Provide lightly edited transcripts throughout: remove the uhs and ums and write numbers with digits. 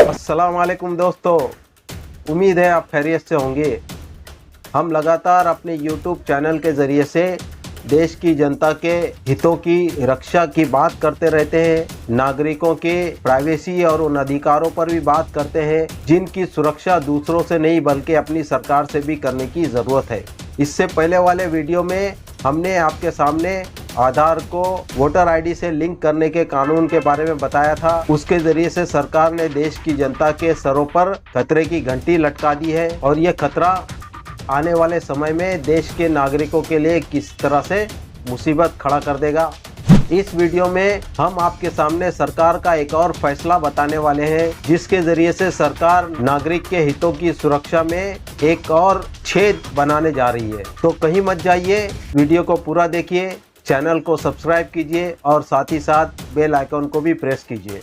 अस्सलाम वालेकुम दोस्तों, उम्मीद है आप खैरियत से होंगे। हम लगातार अपने YouTube चैनल के ज़रिए से देश की जनता के हितों की रक्षा की बात करते रहते हैं। नागरिकों के प्राइवेसी और उन अधिकारों पर भी बात करते हैं जिनकी सुरक्षा दूसरों से नहीं बल्कि अपनी सरकार से भी करने की ज़रूरत है। इससे पहले वाले वीडियो में हमने आपके सामने आधार को वोटर आईडी से लिंक करने के कानून के बारे में बताया था। उसके जरिए से सरकार ने देश की जनता के सरों पर खतरे की घंटी लटका दी है और ये खतरा आने वाले समय में देश के नागरिकों के लिए किस तरह से मुसीबत खड़ा कर देगा। इस वीडियो में हम आपके सामने सरकार का एक और फैसला बताने वाले हैं जिसके जरिए से सरकार नागरिक के हितों की सुरक्षा में एक और छेद बनाने जा रही है। तो कहीं मत जाइए, वीडियो को पूरा देखिए, चैनल को सब्सक्राइब कीजिए और साथ ही साथ बेल आइकन को भी प्रेस कीजिए।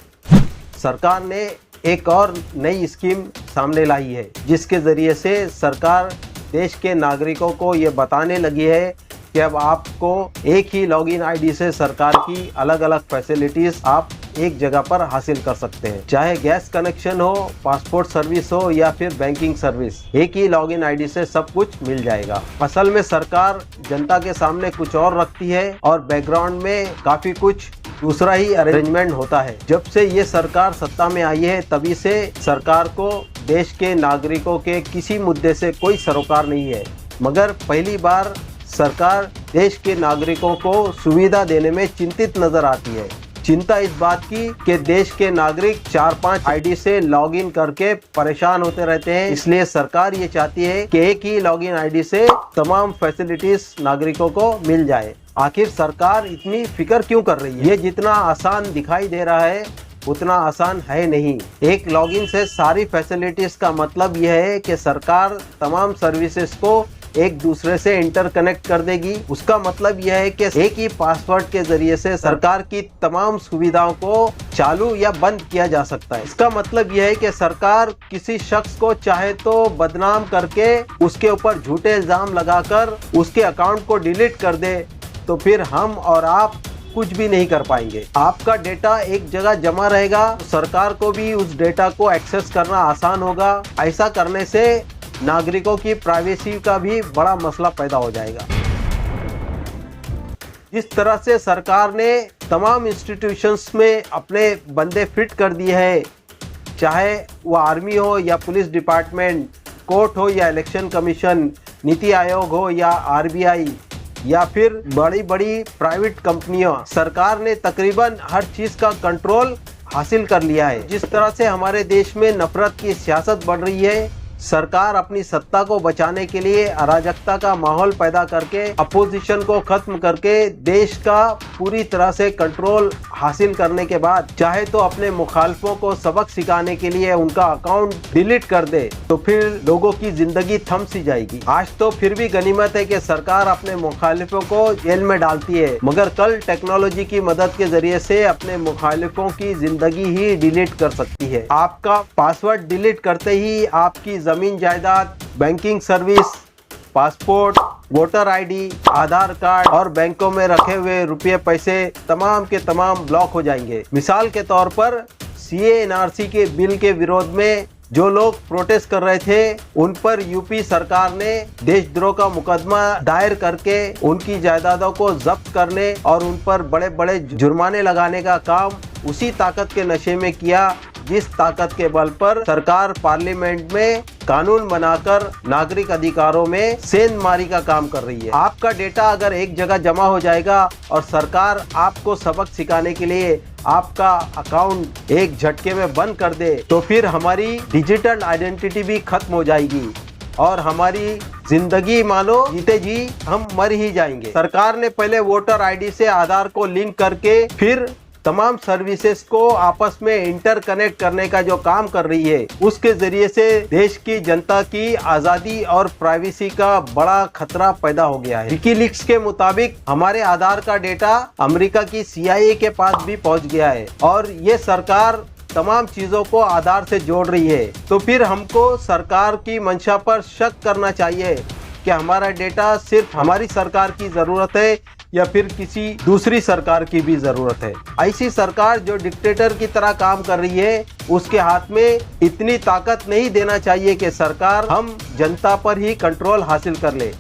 सरकार ने एक और नई स्कीम सामने लाई है जिसके ज़रिए से सरकार देश के नागरिकों को ये बताने लगी है कि अब आपको एक ही लॉगिन आईडी से सरकार की अलग अलग फैसिलिटीज़ आप एक जगह पर हासिल कर सकते हैं। चाहे गैस कनेक्शन हो, पासपोर्ट सर्विस हो या फिर बैंकिंग सर्विस, एक ही लॉगिन आईडी से सब कुछ मिल जाएगा। असल में सरकार जनता के सामने कुछ और रखती है और बैकग्राउंड में काफ़ी कुछ दूसरा ही अरेंजमेंट होता है। जब से ये सरकार सत्ता में आई है तभी से सरकार को देश के नागरिकों के किसी मुद्दे से कोई सरोकार नहीं है, मगर पहली बार सरकार देश के नागरिकों को सुविधा देने में चिंतित नजर आती है। चिंता इस बात की कि देश के नागरिक 4-5 आईडी से लॉगिन करके परेशान होते रहते हैं, इसलिए सरकार ये चाहती है कि एक ही लॉगिन आईडी से तमाम फैसिलिटीज नागरिकों को मिल जाए। आखिर सरकार इतनी फिक्र क्यों कर रही है? ये जितना आसान दिखाई दे रहा है उतना आसान है नहीं। एक लॉगिन से सारी फैसिलिटीज का मतलब यह है कि सरकार तमाम सर्विसेज को एक दूसरे से इंटरकनेक्ट कर देगी। उसका मतलब यह है कि एक ही पासवर्ड के जरिए से सरकार की तमाम सुविधाओं को चालू या बंद किया जा सकता है। इसका मतलब यह है कि सरकार किसी शख्स को चाहे तो बदनाम करके उसके ऊपर झूठे इल्जाम लगाकर उसके अकाउंट को डिलीट कर दे, तो फिर हम और आप कुछ भी नहीं कर पाएंगे। आपका डेटा एक जगह जमा रहेगा, सरकार को भी उस डेटा को एक्सेस करना आसान होगा। ऐसा करने से नागरिकों की प्राइवेसी का भी बड़ा मसला पैदा हो जाएगा। जिस तरह से सरकार ने तमाम इंस्टीट्यूशंस में अपने बंदे फिट कर दिए हैं, चाहे वो आर्मी हो या पुलिस डिपार्टमेंट, कोर्ट हो या इलेक्शन कमीशन, नीति आयोग हो या आरबीआई या फिर बड़ी बड़ी प्राइवेट कंपनियां, सरकार ने तकरीबन हर चीज़ का कंट्रोल हासिल कर लिया है। जिस तरह से हमारे देश में नफरत की सियासत बढ़ रही है, सरकार अपनी सत्ता को बचाने के लिए अराजकता का माहौल पैदा करके अपोजिशन को खत्म करके देश का पूरी तरह से कंट्रोल हासिल करने के बाद चाहे तो अपने मुखालफों को सबक सिखाने के लिए उनका अकाउंट डिलीट कर दे, तो फिर लोगों की जिंदगी थम सी जाएगी। आज तो फिर भी गनीमत है कि सरकार अपने मुखालिफों को जेल में डालती है, मगर कल टेक्नोलॉजी की मदद के जरिए से अपने मुखालिफों की जिंदगी ही डिलीट कर सकती है। आपका पासवर्ड डिलीट करते ही आपकी जमीन जायदाद, banking service, passport, voter ID, Aadhaar card और बैंकों में रखे हुए रुपये पैसे तमाम के तमाम ब्लॉक हो जाएंगे। मिसाल के तौर पर सीए एनआरसी के बिल के विरोध में जो लोग प्रोटेस्ट कर रहे थे उन पर यूपी सरकार ने देशद्रोह का मुकदमा दायर करके उनकी जायदादों को जब्त करने और उन पर बड़े बड़े जुर्माने लगाने का काम उसी ताकत के नशे में किया जिस ताकत के बल पर सरकार पार्लियामेंट में कानून बनाकर नागरिक अधिकारों में सेंधमारी का काम कर रही है। आपका डेटा अगर एक जगह जमा हो जाएगा और सरकार आपको सबक सिखाने के लिए आपका अकाउंट एक झटके में बंद कर दे, तो फिर हमारी डिजिटल आइडेंटिटी भी खत्म हो जाएगी और हमारी जिंदगी मानो जीते जी हम मर ही जाएंगे। सरकार ने पहले वोटर आईडी से आधार को लिंक करके फिर तमाम सर्विसेज को आपस में इंटरकनेक्ट करने का जो काम कर रही है, उसके जरिए से देश की जनता की आज़ादी और प्राइवेसी का बड़ा खतरा पैदा हो गया है। विकीलीक्स के मुताबिक हमारे आधार का डेटा अमेरिका की CIA के पास भी पहुंच गया है और ये सरकार तमाम चीज़ों को आधार से जोड़ रही है। तो फिर हमको सरकार की मंशा पर शक करना चाहिए कि हमारा डेटा सिर्फ हमारी सरकार की ज़रूरत है या फिर किसी दूसरी सरकार की भी जरूरत है। ऐसी सरकार जो डिक्टेटर की तरह काम कर रही है, उसके हाथ में इतनी ताकत नहीं देना चाहिए कि सरकार हम जनता पर ही कंट्रोल हासिल कर ले।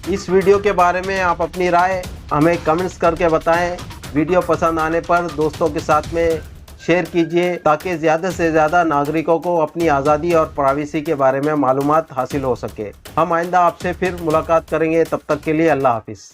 इस वीडियो के बारे में आप अपनी राय हमें कमेंट्स करके बताएं। वीडियो पसंद आने पर दोस्तों के साथ में शेयर कीजिए ताकि ज़्यादा से ज़्यादा नागरिकों को अपनी आज़ादी और प्राइवेसी के बारे में मालूमात हासिल हो सके। हम आइंदा आपसे फिर मुलाकात करेंगे, तब तक के लिए अल्लाह हाफिज़।